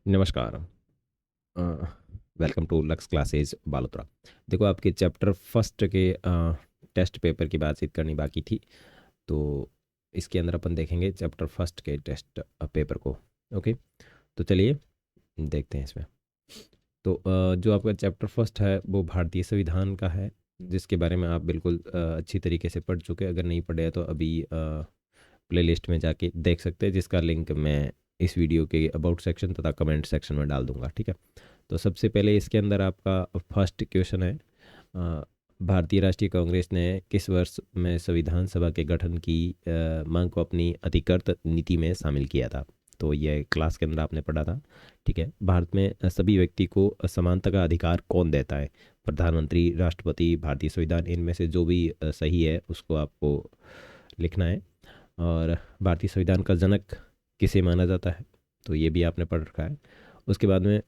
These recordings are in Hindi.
नमस्कार। Welcome to Lux classes Balotra. देखो, आपके चैप्टर फर्स्ट के टेस्ट पेपर की बातचीत करनी बाकी थी, तो इसके अंदर अपन देखेंगे चैप्टर फर्स्ट के टेस्ट पेपर को। ओके, तो चलिए देखते हैं इसमें। तो जो आपका चैप्टर फर्स्ट है वो भारतीय संविधान का है, जिसके बारे में आप बिल्कुल अच्छी तरीके से पढ़ चुके हैं। अगर नहीं पढ़े हैं तो अभी प्लेलिस्ट में जाके देख सकते हैं, जिसका लिंक मैं इस वीडियो के अबाउट सेक्शन तथा कमेंट सेक्शन में डाल दूंगा। ठीक है, तो सबसे पहले इसके अंदर आपका फर्स्ट क्वेश्चन है, अ, भारतीय राष्ट्रीय कांग्रेस ने किस वर्ष में संविधान सभा के गठन की मांग को अपनी अधिकृत नीति में शामिल किया था? तो ये क्लास के अंदर आपने पढ़ा था। ठीक है, भारत में सभी व्यक्ति को समानता का अधिकार कौन देता है? प्रधानमंत्री, राष्ट्रपति, भारतीय संविधान, इनमें से जो भी सही है उसको आपको लिखना है। और भारतीय संविधान का जनक किसे माना जाता है? तो ये भी आपने पढ़ रखा है। उसके बाद में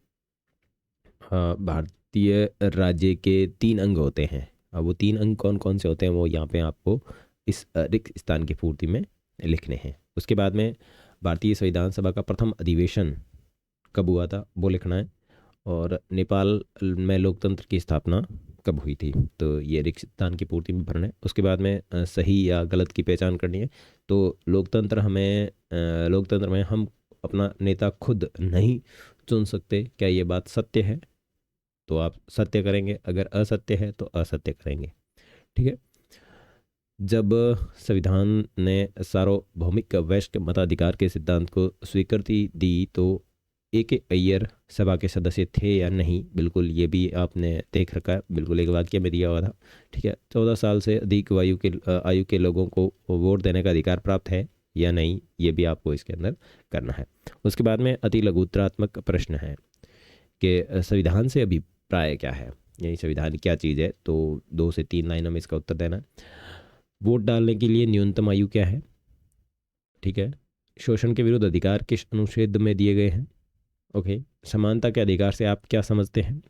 भारतीय राज्य के 3 अंग होते हैं। अब वो 3 अंग कौन कौन से होते हैं वो यहाँ पे आपको इस रिक्त स्थान की पूर्ति में लिखने हैं। उसके बाद में भारतीय संविधान सभा का प्रथम अधिवेशन कब हुआ था वो लिखना है। और नेपाल में लोकतंत्र की स्थापना कब हुई थी? तो ये रिक्त स्थान की पूर्ति में भरना है। उसके बाद में सही या गलत की पहचान करनी है। तो लोकतंत्र में हम अपना नेता खुद नहीं चुन सकते, क्या ये बात सत्य है? तो आप सत्य करेंगे, अगर असत्य है तो असत्य करेंगे। ठीक है, जब संविधान ने सार्वभौमिक वैश्विक मताधिकार के सिद्धांत को स्वीकृति दी तो ए अय्यर सभा के सदस्य थे या नहीं? बिल्कुल, ये भी आपने देख रखा है, बिल्कुल एक वाक्य में दिया हुआ था। ठीक है, 14 साल से अधिक आयु के लोगों को वोट देने का अधिकार प्राप्त है या नहीं? ये भी आपको इसके अंदर करना है। उसके बाद में अति लघुत्रात्मक प्रश्न है कि संविधान से अभिप्राय क्या है, यानी संविधान क्या चीज़ है? तो 2 से 3 लाइनों में इसका उत्तर देना है। वोट डालने के लिए न्यूनतम आयु क्या है? ठीक है, शोषण के विरुद्ध अधिकार किस अनुच्छेद में दिए गए हैं? ओके, समानता के अधिकार से आप क्या समझते हैं?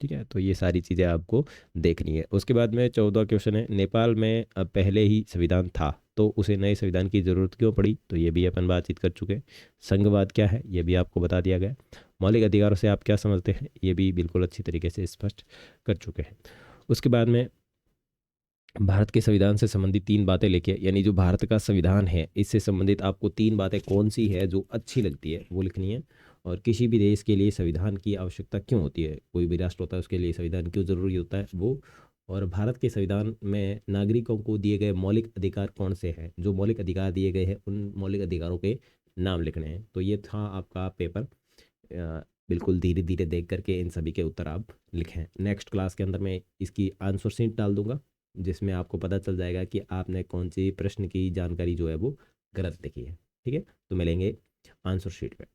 ठीक है, तो ये सारी चीज़ें आपको देखनी है। उसके बाद में 14 क्वेश्चन है, नेपाल में पहले ही संविधान था तो उसे नए संविधान की ज़रूरत क्यों पड़ी? तो ये भी अपन बातचीत कर चुके हैं। संघवाद क्या है ये भी आपको बता दिया गया। मौलिक अधिकारों से आप क्या समझते हैं? ये भी बिल्कुल अच्छी तरीके से स्पष्ट कर चुके हैं। उसके बाद में भारत के संविधान से संबंधित 3 बातें लिखिए, यानी जो भारत का संविधान है इससे संबंधित आपको 3 बातें कौन सी है जो अच्छी लगती है वो लिखनी है। और किसी भी देश के लिए संविधान की आवश्यकता क्यों होती है, कोई भी राष्ट्र होता है उसके लिए संविधान क्यों जरूरी होता है वो। और भारत के संविधान में नागरिकों को दिए गए मौलिक अधिकार कौन से हैं, जो मौलिक अधिकार दिए गए हैं उन मौलिक अधिकारों के नाम लिखने हैं। तो ये था आपका पेपर। बिल्कुल धीरे धीरे देख करके इन सभी के उत्तर आप लिखें। नेक्स्ट क्लास के अंदर मैं इसकी आंसर शीट डाल दूंगा, जिसमें आपको पता चल जाएगा कि आपने कौन सी प्रश्न की जानकारी जो है वो गलत लिखी है। ठीक है, तो मिलेंगे आंसर शीट में।